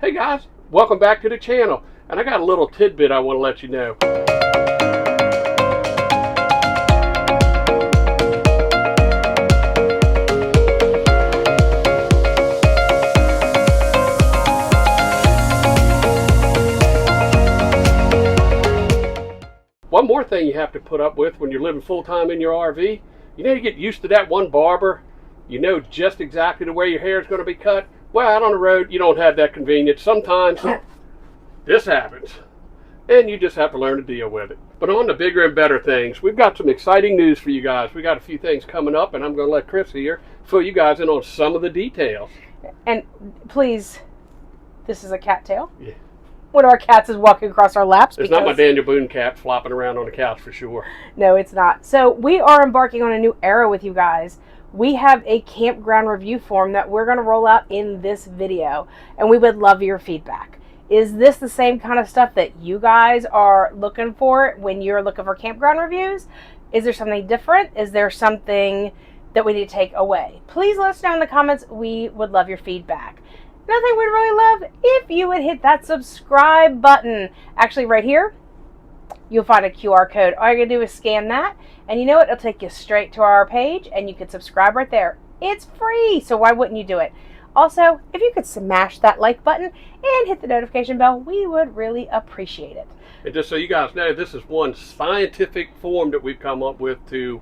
Hey guys, welcome back to the channel. And I got a little tidbit I want to let you know. One more thing you have to put up with when you're living full-time in your RV, you get used to that one barber. You know just exactly the way your hair is going to be cut. Well, out on the road, you don't have that convenience. Sometimes this happens, and you just have to learn to deal with it. But on to bigger and better things, we've got some exciting news for you guys. We got a few things coming up, and I'm going to let Chris here fill you guys in on some of the details. And please, this is a cattail. Yeah. One of our cats is walking across our laps. It's not my Daniel Boone cat flopping around on the couch for sure. No, it's not. So we are embarking on a new era with you guys. We have a campground review form that we're going to roll out in this video, and we would love your feedback. Is this the same kind of stuff that you guys are looking for when you're looking for campground reviews? Is there something different? Is there something that we need to take away? Please let us know in the comments. We would love your feedback. Another thing we'd really love if you would hit that subscribe button. Actually, right here, you'll find a QR code. All you're going to do is scan that, and you know what? It'll take you straight to our page, and you can subscribe right there. It's free, so why wouldn't you do it? Also, if you could smash that like button and hit the notification bell, we would really appreciate it. And just so you guys know, this is one scientific form that we've come up with to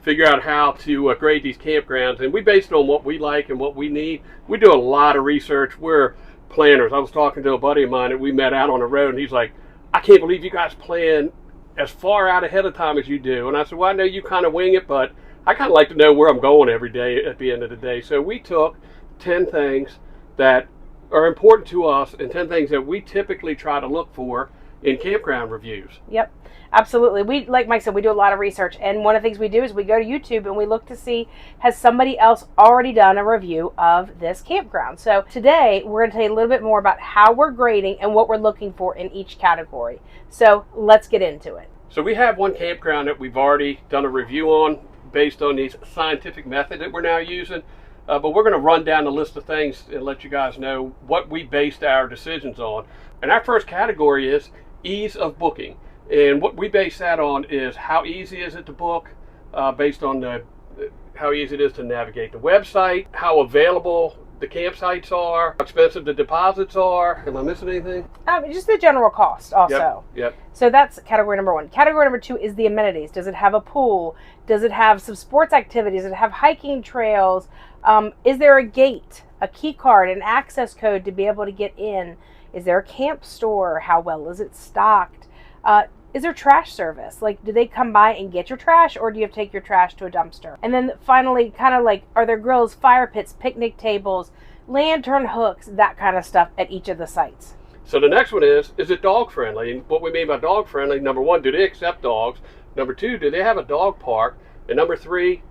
figure out how to grade these campgrounds, and we based it on what we like and what we need. We do a lot of research. We're planners. I was talking to a buddy of mine that we met out on the road, and he's like, I can't believe you guys plan as far out ahead of time as you do. And I said, well, I know you kind of wing it, but I kind of like to know where I'm going every day at the end of the day. So we took 10 things that are important to us and 10 things that we typically try to look for in campground reviews. Yep, absolutely. We, like Mike said, we do a lot of research, and one of the things we do is we go to YouTube and we look to see, has somebody else already done a review of this campground? So today we're going to tell you a little bit more about how we're grading and what we're looking for in each category. So let's get into it. So we have one campground that we've already done a review on based on these scientific method that we're now using. But we're going to run down the list of things and let you guys know what we based our decisions on. And our first category is ease of booking. And what we base that on is how easy is it to book, based on how easy it is to navigate the website, how available the campsites are, how expensive the deposits are. Am I missing anything? Just the general cost also. Yep. So that's category number one. Category number two is the amenities. Does it have a pool? Does it have some sports activities? Does it have hiking trails? Is there a gate, a key card, an access code to be able to get in? Is there a camp store? How well is it stocked? Is there trash service? Like, do they come by and get your trash, or do you have to take your trash to a dumpster? And then finally, kind of like, are there grills, fire pits, picnic tables, lantern hooks, that kind of stuff at each of the sites? So the next one is it dog friendly? And what we mean by dog friendly, number one, do they accept dogs? Number two, do they have a dog park? And number three,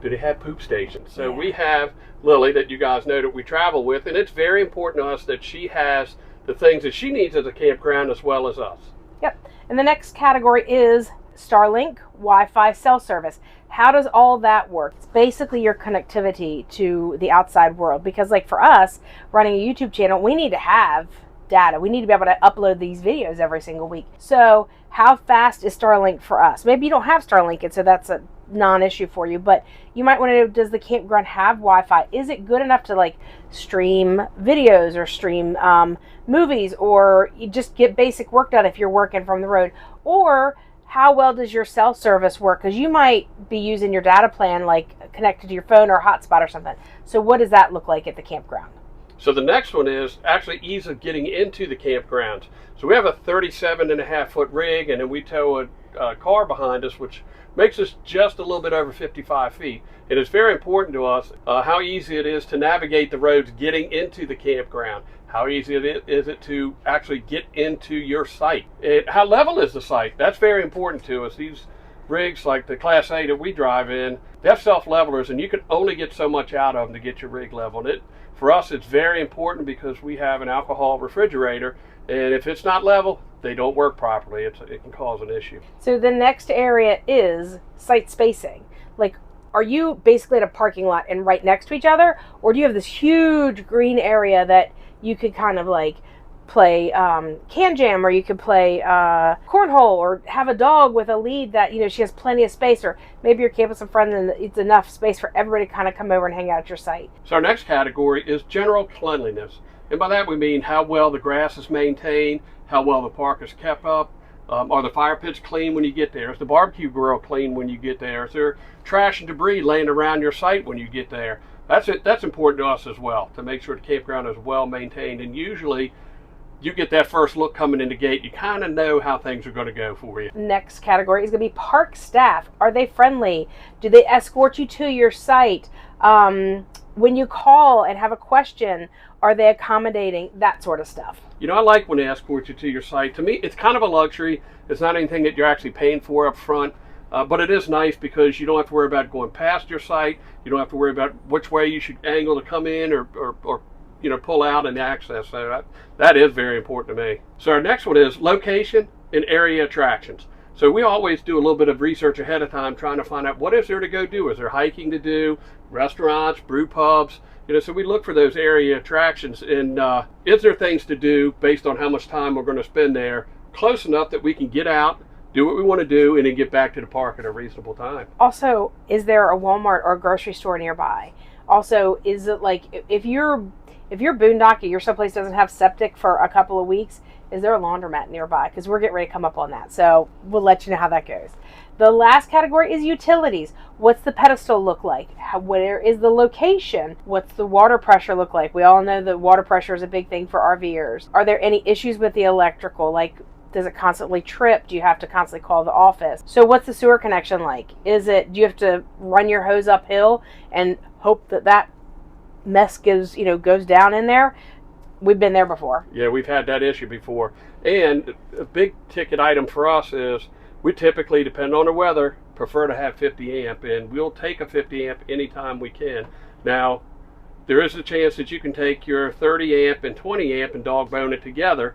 do they have poop stations? So we have Lily that you guys know that we travel with, and it's very important to us that she has the things that she needs as a campground as well as us. Yep. And the next category is Starlink, Wi-Fi, cell service. How does all that work? It's basically your connectivity to the outside world, because like for us running a YouTube channel, we need to have data. We need to be able to upload these videos every single week. So how fast is Starlink for us? Maybe you don't have Starlink, and so that's a non-issue for you, but you might want to know, does the campground have Wi-Fi? Is it good enough to like stream videos or stream movies, or you just get basic work done if you're working from the road? Or how well does your cell service work? Because you might be using your data plan like connected to your phone or hotspot or something. So what does that look like at the campground? So the next one is actually ease of getting into the campgrounds. So we have a 37.5-foot rig, and then we tow a car behind us, which makes us just a little bit over 55 feet. It is very important to us how easy it is to navigate the roads getting into the campground. How easy is it to actually get into your site? How level is the site? That's very important to us. These rigs, like the Class A that we drive in, they have self-levelers, and you can only get so much out of them to get your rig leveled. For us, it's very important because we have an alcohol refrigerator, and if it's not level, they don't work properly. It can cause an issue. So the next area is site spacing. Like, are you basically at a parking lot and right next to each other, or do you have this huge green area that You could kind of like play can jam, or you could play cornhole, or have a dog with a lead that, she has plenty of space, or maybe you're camping with some friends and it's enough space for everybody to kind of come over and hang out at your site. So our next category is general cleanliness. And by that we mean how well the grass is maintained, how well the park is kept up. Are the fire pits clean when you get there? Is the barbecue grill clean when you get there? Is there trash and debris laying around your site when you get there? That's important to us as well, to make sure the campground is well maintained. And usually you get that first look coming in the gate, you kind of know how things are going to go for you. Next category is going to be park staff. Are they friendly? Do they escort you to your site? When you call and have a question, are they accommodating? That sort of stuff. I like when they escort you to your site. To me, it's kind of a luxury. It's not anything that you're actually paying for up front, but it is nice because you don't have to worry about going past your site. You don't have to worry about which way you should angle to come in or pull out and access. So that is very important to me. So our next one is location and area attractions. So we always do a little bit of research ahead of time, trying to find out what is there to go do. Is there hiking to do, restaurants, brew pubs? So we look for those area attractions, and is there things to do based on how much time we're going to spend there, close enough that we can get out, do what we want to do, and then get back to the park at a reasonable time. Also, is there a Walmart or a grocery store nearby? Also, is it like, if you're boondocking, you're someplace doesn't have septic for a couple of weeks, is there a laundromat nearby? Because we're getting ready to come up on that. So we'll let you know how that goes. The last category is utilities. What's the pedestal look like? Where is the location? What's the water pressure look like? We all know that water pressure is a big thing for RVers. Are there any issues with the electrical? Like, does it constantly trip? Do you have to constantly call the office? So what's the sewer connection like? Do you have to run your hose uphill and hope that mess goes down in there? We've been there before. Yeah, we've had that issue before. And a big ticket item for us is we typically, depending on the weather, prefer to have 50 amp, and we'll take a 50 amp anytime we can. Now, there is a chance that you can take your 30 amp and 20 amp and dog bone it together,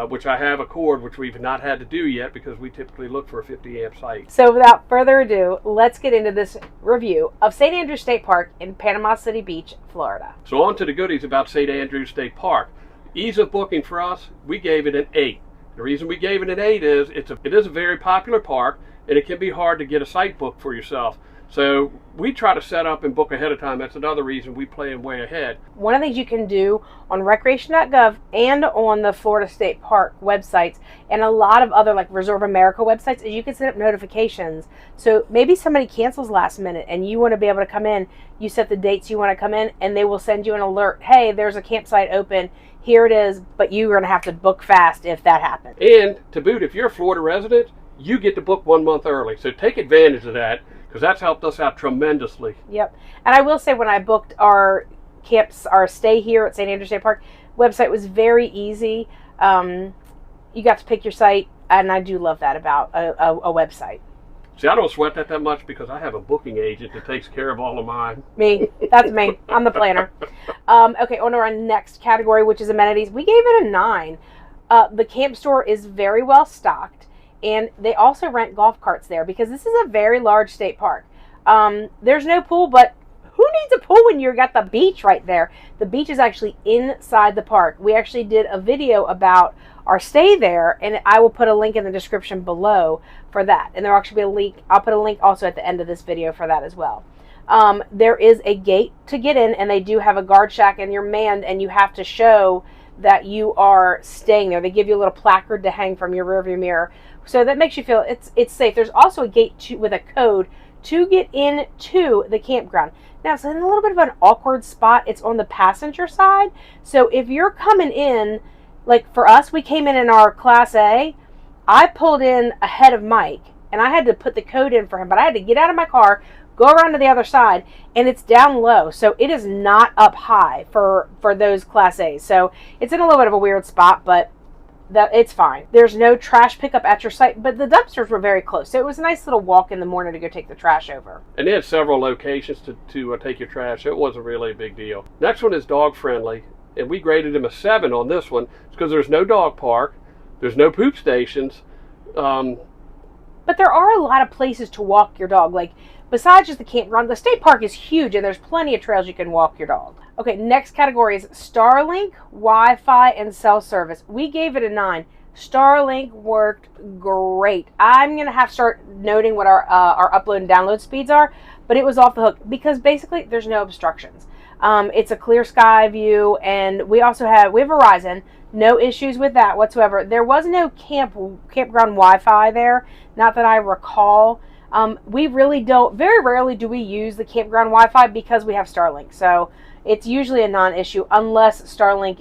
which I have a cord, which we've not had to do yet because we typically look for a 50 amp site. So without further ado, let's get into this review of St. Andrews State Park in Panama City Beach, Florida. So on to the goodies about St. Andrews State Park. Ease of booking for us, we gave it an 8. The reason we gave it an 8 is it is a very popular park, and it can be hard to get a site booked for yourself. So we try to set up and book ahead of time. That's another reason we plan way ahead. One of the things you can do on recreation.gov and on the Florida State Park websites and a lot of other like Reserve America websites is you can set up notifications. So maybe somebody cancels last minute and you want to be able to come in. You set the dates you want to come in and they will send you an alert. Hey, there's a campsite open. Here it is, but you're going to have to book fast if that happens. And to boot, if you're a Florida resident, you get to book 1 month early. So take advantage of that, because that's helped us out tremendously. Yep. And I will say, when I booked our stay here at St. Andrews State Park, website was very easy. You got to pick your site, and I do love that about a website. See, I don't sweat that much because I have a booking agent that takes care of all of mine. Me. That's me. I'm the planner. Okay, on to our next category, which is amenities. We gave it a 9. The camp store is very well stocked, and they also rent golf carts there because this is a very large state park. There's no pool, but who needs a pool when you've got the beach right there? The beach is actually inside the park. We actually did a video about our stay there, and I will put a link in the description below for that. And there'll actually be a link. I'll put a link also at the end of this video for that as well. There is a gate to get in, and they do have a guard shack, and you're manned, and you have to show that you are staying there. They give you a little placard to hang from your rearview mirror, so that makes you feel it's safe. There's also a gate with a code to get into the campground. Now, it's in a little bit of an awkward spot. It's on the passenger side, so if you're coming in, like for us, we came in our Class A. I pulled in ahead of Mike, and I had to put the code in for him, but I had to get out of my car, go around to the other side, and it's down low, so it is not up high for those Class A's. So it's in a little bit of a weird spot, but it's fine. There's no trash pickup at your site, but the dumpsters were very close, so it was a nice little walk in the morning to go take the trash over. And they had several locations to take your trash, so it wasn't really a big deal. Next one is dog friendly, and we graded him a 7 on this one. It's because there's no dog park, there's no poop stations. But there are a lot of places to walk your dog. Like, besides just the campground, the state park is huge and there's plenty of trails you can walk your dog. Okay, next category is Starlink, Wi-Fi, and cell service. We gave it a 9. Starlink worked great. I'm going to have to start noting what our upload and download speeds are, but it was off the hook because basically there's no obstructions. It's a clear sky view, and we have Verizon. No issues with that whatsoever. There was no campground Wi-Fi there, not that I recall. We really don't, very rarely do we use the campground Wi-Fi because we have Starlink. So it's usually a non-issue unless Starlink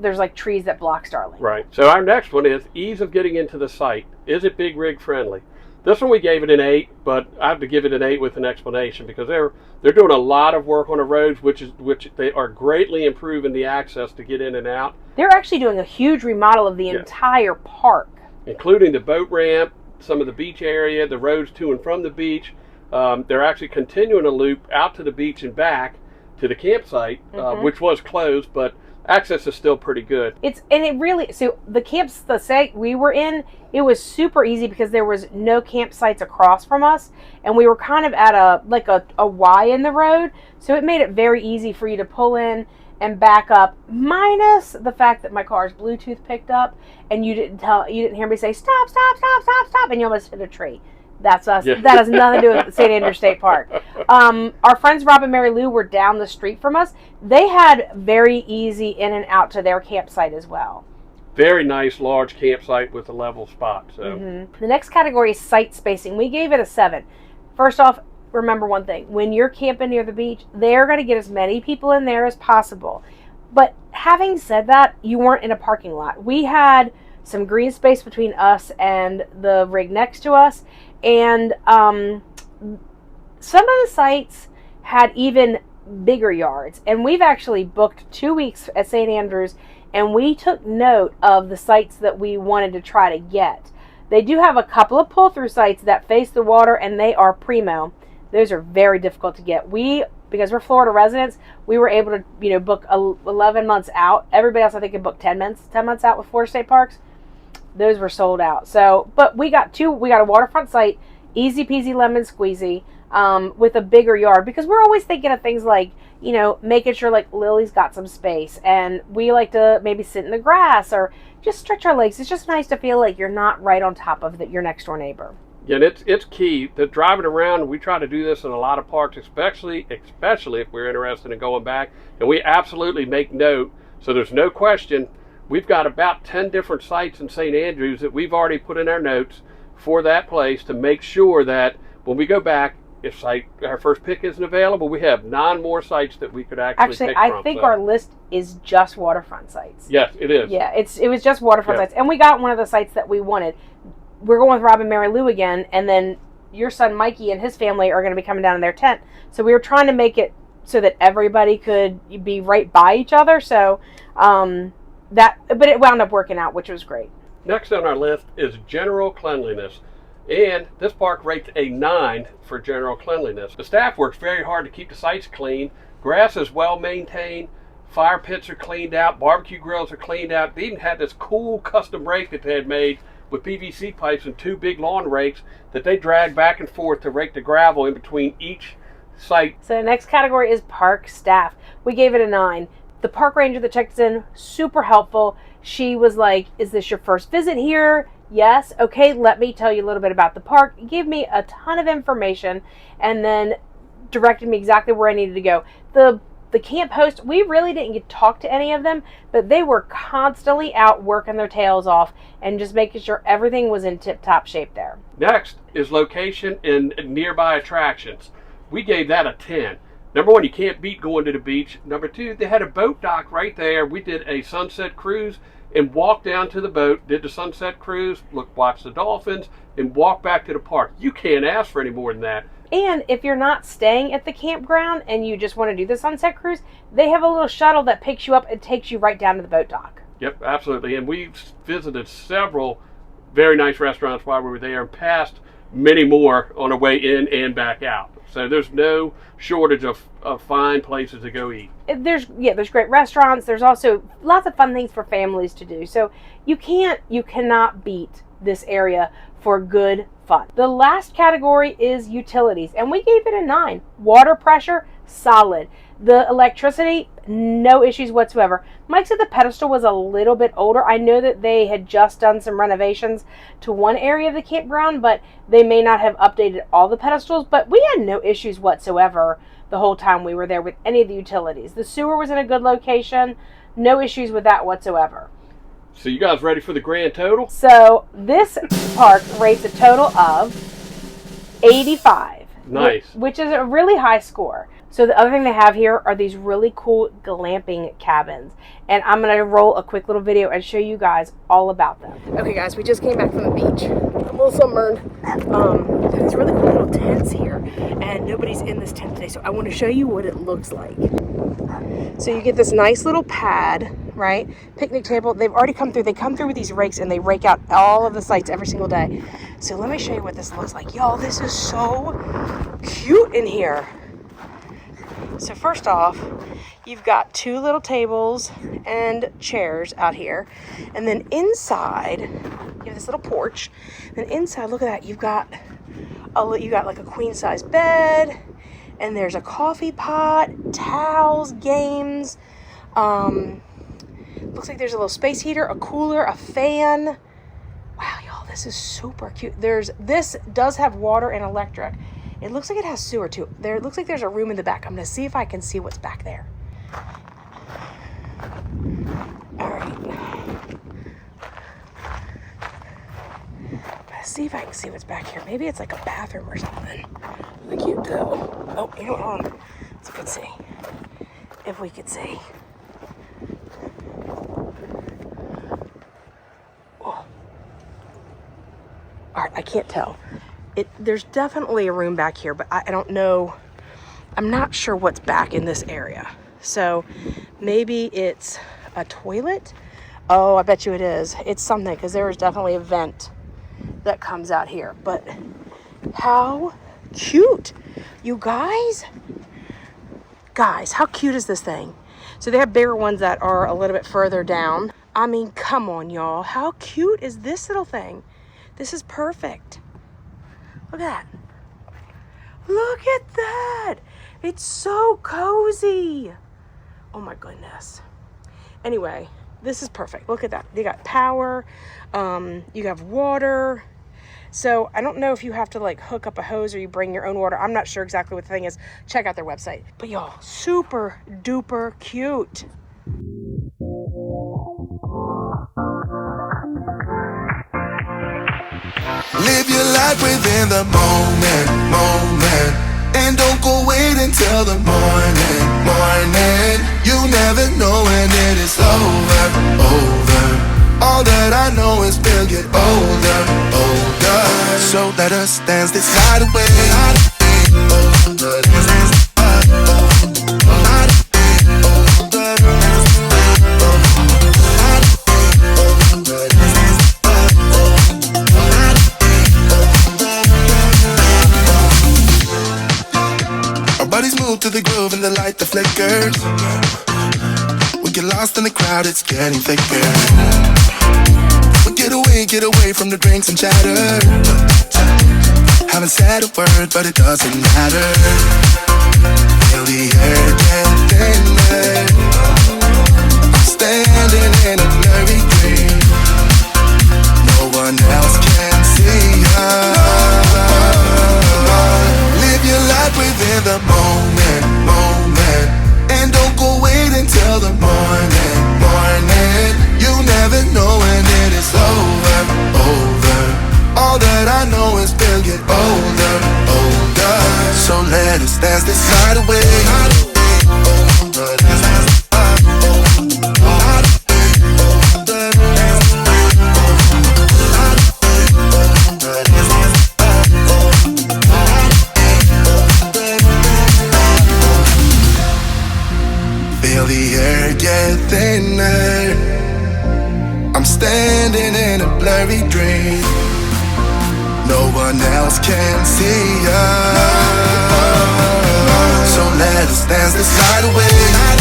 there's like trees that block Starlink. Right. So our next one is ease of getting into the site. Is it big rig friendly? This one we gave it an 8, but I have to give it an 8 with an explanation because they're doing a lot of work on the roads, which they are greatly improving the access to get in and out. They're actually doing a huge remodel of the entire park, including the boat ramp, some of the beach area, the roads to and from the beach. They're actually continuing a loop out to the beach and back to the campsite, which was closed, but access is still pretty good. So the site we were in, it was super easy because there was no campsites across from us, and we were kind of at a Y in the road, so it made it very easy for you to pull in and back up, minus the fact that my car's Bluetooth picked up and you didn't hear me say stop, and you almost hit a tree. That's us. Yeah. That has nothing to do with St. Andrews State Park. Our friends Rob and Mary Lou were down the street from us. They had very easy in and out to their campsite as well. Very nice, large campsite with a level spot. So The next category is site spacing. We gave it a 7. First off, remember one thing. When you're camping near the beach, they're going to get as many people in there as possible. But having said that, you weren't in a parking lot. We had some green space between us and the rig next to us. And some of the sites had even bigger yards. And we've actually booked 2 weeks at St. Andrews, and we took note of the sites that we wanted to try to get. They do have a couple of pull-through sites that face the water, and they are primo. Those are very difficult to get. Because we're Florida residents, we were able to book 11 months out. Everybody else I think can book 10 months out with Florida State Parks. Those were sold out. So, but we got a waterfront site, easy peasy lemon squeezy, with a bigger yard, because we're always thinking of things like, making sure like Lily's got some space, and we like to maybe sit in the grass or just stretch our legs. It's just nice to feel like you're not right on top of your next door neighbor. Yeah, and it's key that driving around. We try to do this in a lot of parks, especially if we're interested in going back, and we absolutely make note. So there's no question. We've got about 10 different sites in St. Andrews that we've already put in our notes for that place to make sure that when we go back, if our first pick isn't available, we have 9 more sites that we could actually pick from. I think our list is just waterfront sites. Yes, it is. Yeah, it was just waterfront sites, and we got one of the sites that we wanted. We're going with Rob and Mary Lou again, and then your son Mikey and his family are going to be coming down in their tent. So we were trying to make it so that everybody could be right by each other. So but it wound up working out, which was great. Next on our list is general cleanliness. And this park rates a 9 for general cleanliness. The staff works very hard to keep the sites clean. Grass is well maintained. Fire pits are cleaned out. Barbecue grills are cleaned out. They even had this cool custom rake that they had made with PVC pipes and 2 big lawn rakes that they drag back and forth to rake the gravel in between each site. So the next category is park staff. We gave it a 9. The park ranger that checked us in, super helpful. She was like, is this your first visit here? Yes. Okay, let me tell you a little bit about the park. Gave me a ton of information and then directed me exactly where I needed to go. The camp host, we really didn't get to talk to any of them, but they were constantly out working their tails off and just making sure everything was in tip-top shape there. Next is location and nearby attractions. We gave that a 10. Number 1, you can't beat going to the beach. Number 2, they had a boat dock right there. We did a sunset cruise and walked down to the boat, did the sunset cruise, watched the dolphins, and walked back to the park. You can't ask for any more than that. And if you're not staying at the campground and you just want to do the sunset cruise, they have a little shuttle that picks you up and takes you right down to the boat dock. Yep, absolutely. And we visited several very nice restaurants while we were there and passed many more on our way in and back out. So there's no shortage of fine places to go eat. There's great restaurants. There's also lots of fun things for families to do. So you cannot beat this area for good fun. The last category is utilities, and we gave it a 9. Water pressure, solid. The electricity, no issues whatsoever. Mike said the pedestal was a little bit older. I know that they had just done some renovations to one area of the campground, but they may not have updated all the pedestals, but we had no issues whatsoever the whole time we were there with any of the utilities. The sewer was in a good location, no issues with that whatsoever. So you guys ready for the grand total? So this park rates a total of 85. Nice. Which is a really high score. So the other thing they have here are these really cool glamping cabins. And I'm going to roll a quick little video and show you guys all about them. Okay guys, we just came back from the beach. I'm a little sunburned. There's really cool little tents here. And nobody's in this tent today. So I want to show you what it looks like. So you get this nice little pad, right? Picnic table. They've already come through. They come through with these rakes and they rake out all of the sites every single day. So let me show you what this looks like. Y'all, this is so cute in here. So first off, you've got 2 little tables and chairs out here. And then inside, you have this little porch. Then inside, look at that. You've got like a queen size bed. And there's a coffee pot, towels, games. Looks like there's a little space heater, a cooler, a fan. Wow, y'all, this is super cute. This does have water and electric. It looks like it has sewer too. It looks like there's a room in the back. I'm gonna see if I can see what's back there. All right. Let's see if I can see what's back here. Maybe it's like a bathroom or something. Really cute too. Oh, you know what? Hold on. Let's see if we can see. If we could see. Oh. All right, I can't tell. There's definitely a room back here, but I don't know. I'm not sure what's back in this area. So maybe it's a toilet. Oh, I bet you it is. It's something, because there is definitely a vent that comes out here. But how cute, you guys. Guys, how cute is this thing? So they have bigger ones that are a little bit further down. I mean, come on, y'all. How cute is this little thing? This is perfect. Look at that. Look at that. It's so cozy. Oh my goodness. Anyway, this is perfect. Look at that. They got power. You have water. So I don't know if you have to like hook up a hose or you bring your own water. I'm not sure exactly what the thing is. Check out their website. But y'all, super duper cute. Live your life within the moment, and don't go wait until the morning. You never know when it is over. All that I know is we'll get older. So let us dance this night away. To the groove and the light that flickers. We get lost in the crowd, it's getting thicker. We get away from the drinks and chatter. Haven't said a word, but it doesn't matter. Feel the air get thinner. I'm standing in a blurry dream. No one else can see us. Live your life within the moment, and don't go wait until the morning. You never know when it is over. All that I know is we'll get older. So let us dance this night away. Feel the air get thinner. I'm standing in a blurry dream. No one else can see us. let us dance this night away.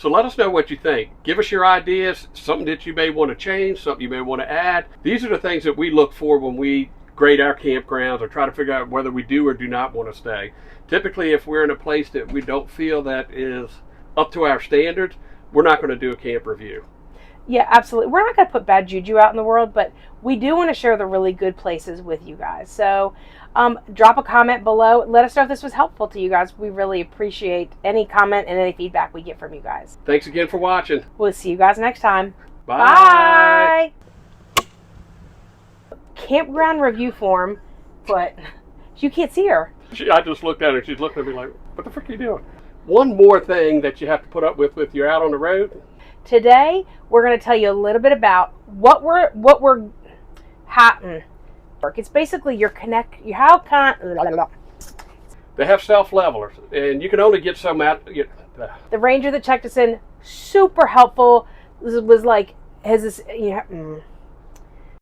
So let us know what you think. Give us your ideas, something that you may want to change, something you may want to add. These are the things that we look for when we grade our campgrounds or try to figure out whether we do or do not want to stay. Typically, if we're in a place that we don't feel that is up to our standards, we're not going to do a camp review. Yeah, absolutely. We're not going to put bad juju out in the world, but we do want to share the really good places with you guys. So drop a comment below. Let us know if this was helpful to you guys. We really appreciate any comment and any feedback we get from you guys. Thanks again for watching. We'll see you guys next time. Bye. Bye. Campground review form, but you can't see her. I just looked at her. She's looking at me like, what the frick are you doing? One more thing that you have to put up with if you're out on the road. Today, we're going to tell you a little bit about it's basically your They have self-levelers, and you can only get some out. The ranger that checked us in, super helpful. This was like,